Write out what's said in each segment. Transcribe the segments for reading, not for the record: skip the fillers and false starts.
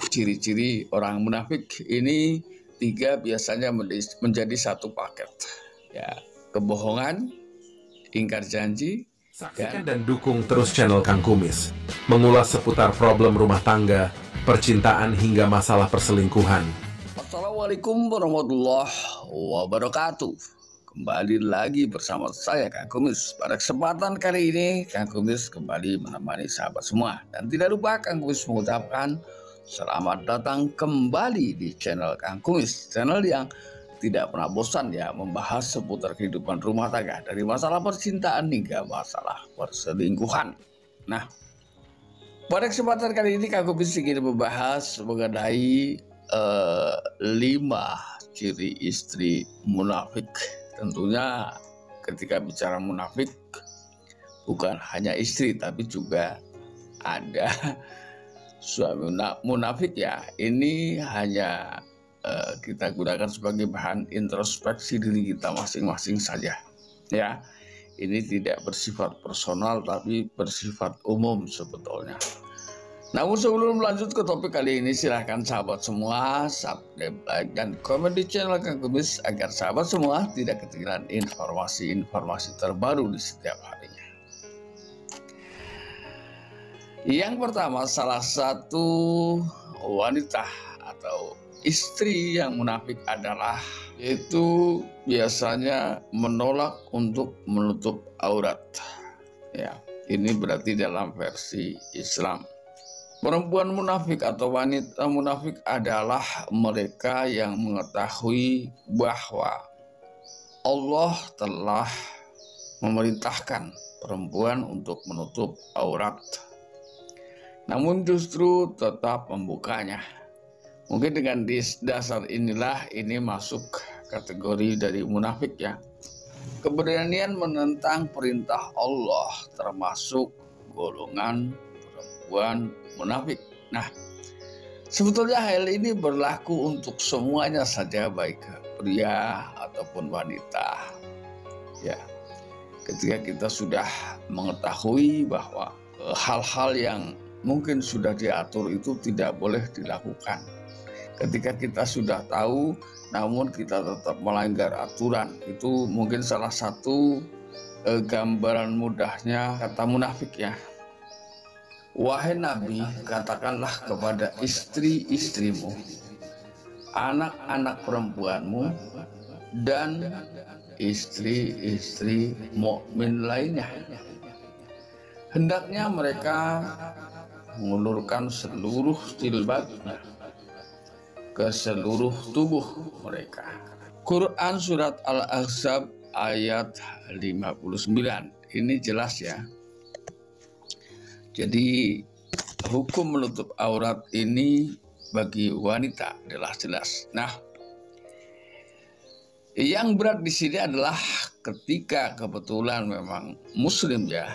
ciri-ciri orang munafik ini tiga biasanya menjadi satu paket. Ya, kebohongan, ingkar janji. Saksikan dan dukung terus channel Kang Kumis, mengulas seputar problem rumah tangga, percintaan hingga masalah perselingkuhan. Assalamualaikum warahmatullahi wabarakatuh. Kembali lagi bersama saya Kang Kumis. Pada kesempatan kali ini Kang Kumis kembali menemani sahabat semua. Dan tidak lupa Kang Kumis mengucapkan selamat datang kembali di channel Kang Kumis, channel yang tidak pernah bosan ya membahas seputar kehidupan rumah tangga, dari masalah percintaan hingga masalah perselingkuhan. Nah, pada kesempatan kali ini Kang Kumis ingin membahas mengenai 5 ciri istri munafik. Tentunya ketika bicara munafik bukan hanya istri tapi juga ada suami munafik ya. Ini hanya kita gunakan sebagai bahan introspeksi diri kita masing-masing saja ya. Ini tidak bersifat personal tapi bersifat umum sebetulnya. Namun sebelum lanjut ke topik kali ini, silahkan sahabat semua subscribe, like, dan komen di channel Kang Kumis agar sahabat semua tidak ketinggalan informasi-informasi terbaru di setiap harinya. Yang pertama, salah satu wanita atau istri yang munafik adalah yaitu biasanya menolak untuk menutup aurat. Ya, ini berarti dalam versi Islam. Perempuan munafik atau wanita munafik adalah mereka yang mengetahui bahwa Allah telah memerintahkan perempuan untuk menutup aurat, namun justru tetap membukanya. Mungkin dengan dasar inilah ini masuk kategori dari munafik ya. Keberanian menentang perintah Allah termasuk golongan perempuan munafik. Nah, sebetulnya hal ini berlaku untuk semuanya saja, baik pria ataupun wanita. Ya, ketika kita sudah mengetahui bahwa hal-hal yang mungkin sudah diatur itu tidak boleh dilakukan. Ketika kita sudah tahu, namun kita tetap melanggar aturan, itu mungkin salah satu gambaran mudahnya kata munafik ya. Wahai Nabi, katakanlah kepada istri-istrimu, anak-anak perempuanmu, dan istri-istri mukmin lainnya, hendaknya mereka mengulurkan seluruh jilbabnya ke seluruh tubuh mereka. Quran Surat Al-Ahzab ayat 59. Ini jelas ya. Jadi hukum menutup aurat ini bagi wanita adalah jelas. Nah, yang berat di sini adalah ketika kebetulan memang muslim ya.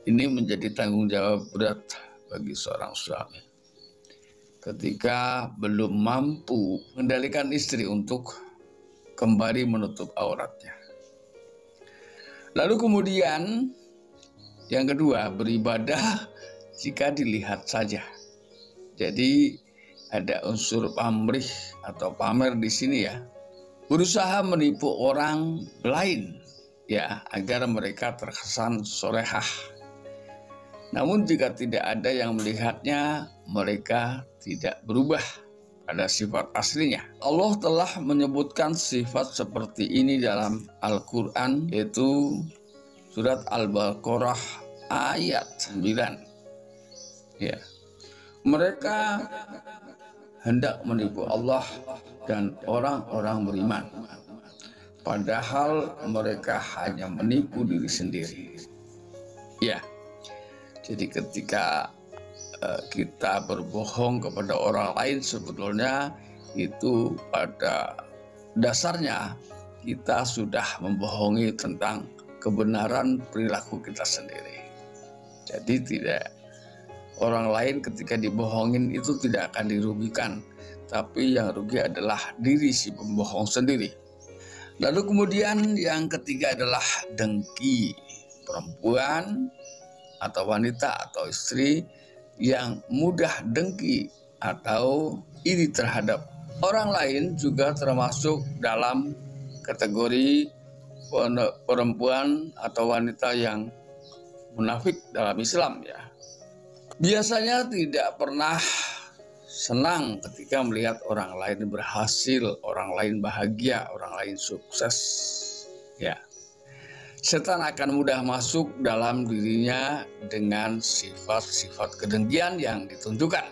Ini menjadi tanggung jawab berat bagi seorang suami. Ketika belum mampu mengendalikan istri untuk kembali menutup auratnya. Lalu kemudian yang kedua, beribadah jika dilihat saja. Jadi ada unsur pamrih atau pamer di sini ya. Berusaha menipu orang lain ya agar mereka terkesan solehah. Namun jika tidak ada yang melihatnya, mereka tidak berubah pada sifat aslinya. Allah telah menyebutkan sifat seperti ini dalam Al-Quran, yaitu Surat Al-Baqarah ayat 9. Ya. Mereka hendak menipu Allah dan orang-orang beriman, padahal mereka hanya menipu diri sendiri. Ya. Jadi ketika kita berbohong kepada orang lain, sebetulnya itu pada dasarnya kita sudah membohongi tentang kebenaran perilaku kita sendiri. Jadi tidak, orang lain ketika dibohongin itu tidak akan dirugikan, tapi yang rugi adalah diri si pembohong sendiri. Lalu kemudian yang ketiga adalah dengki. Perempuan atau wanita atau istri yang mudah dengki atau iri terhadap orang lain juga termasuk dalam kategori perempuan atau wanita yang munafik dalam Islam ya. Biasanya tidak pernah senang ketika melihat orang lain berhasil, orang lain bahagia, orang lain sukses ya. Setan akan mudah masuk dalam dirinya dengan sifat-sifat kedengkian yang ditunjukkan.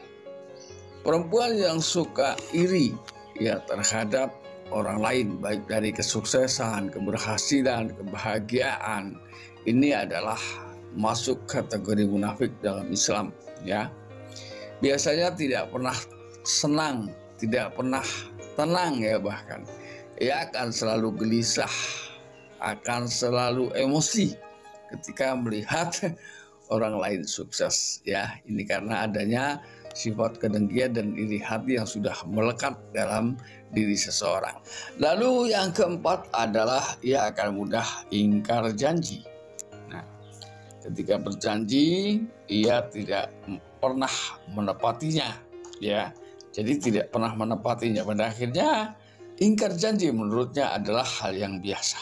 Perempuan yang suka iri ya terhadap orang lain, baik dari kesuksesan, keberhasilan, kebahagiaan, ini adalah masuk kategori munafik dalam Islam ya. Biasanya tidak pernah senang, tidak pernah tenang ya, bahkan ia akan selalu gelisah, akan selalu emosi ketika melihat orang lain sukses ya. Ini karena adanya sifat kedengkian dan iri hati yang sudah melekat dalam diri seseorang. Lalu yang keempat adalah ia akan mudah ingkar janji. Nah, ketika berjanji ia tidak pernah menepatinya ya. Jadi tidak pernah menepatinya. Pada akhirnya ingkar janji menurutnya adalah hal yang biasa.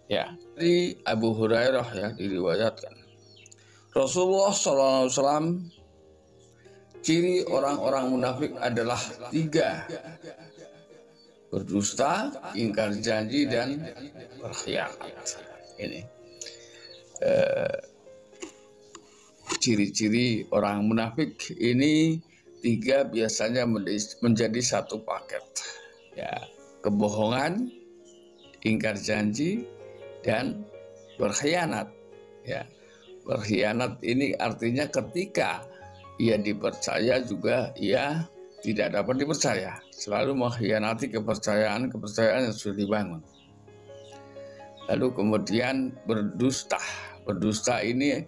Ya, dari Abu Hurairah ya diriwayatkan Rasulullah SAW, ciri orang-orang munafik adalah 3: berdusta, ingkar janji, dan berkhianat. Ini ciri-ciri orang munafik ini 3 biasanya menjadi satu paket ya: kebohongan, ingkar janji, dan berkhianat ya. Berkhianat ini artinya ketika ia dipercaya juga ia tidak dapat dipercaya, selalu mengkhianati kepercayaan yang sudah dibangun. Lalu kemudian berdusta. Berdusta ini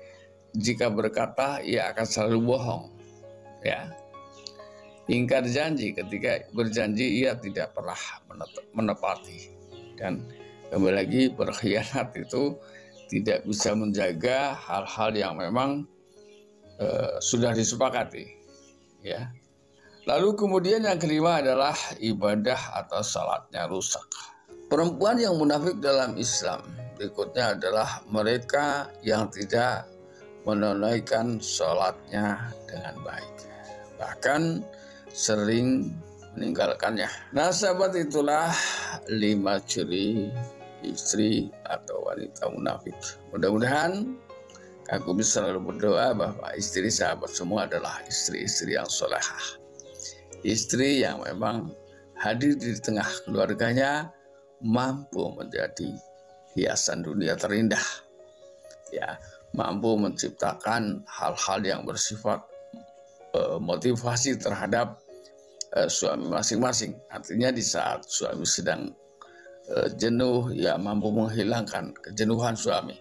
jika berkata ia akan selalu bohong ya. Ingkar janji, ketika berjanji ia tidak pernah menepati. Dan kembali lagi, berkhianat itu tidak bisa menjaga hal-hal yang memang sudah disepakati ya. Lalu kemudian yang kelima adalah ibadah atau salatnya rusak. Perempuan yang munafik dalam Islam berikutnya adalah mereka yang tidak menunaikan salatnya dengan baik, bahkan sering meninggalkannya. Nah sahabat, itulah 5 ciri istri atau wanita munafik. Mudah-mudahan aku bisa selalu berdoa bahwa istri sahabat semua adalah istri-istri yang solehah, istri yang memang hadir di tengah keluarganya, mampu menjadi hiasan dunia terindah ya, mampu menciptakan hal-hal yang bersifat motivasi terhadap suami masing-masing. Artinya di saat suami sedang jenuh, ya mampu menghilangkan kejenuhan suami.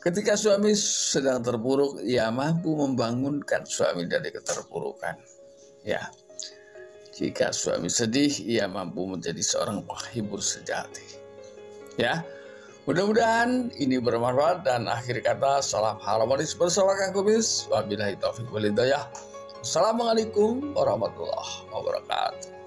Ketika suami sedang terpuruk, ya mampu membangunkan suami dari keterpurukan. Ya, jika suami sedih, ia mampu menjadi seorang penghibur sejati. Ya, mudah-mudahan ini bermanfaat. Dan akhir kata, salam harmonis bersama Kang Kumis. Wabillahi taufiq wal hidayah. Assalamualaikum warahmatullahi wabarakatuh.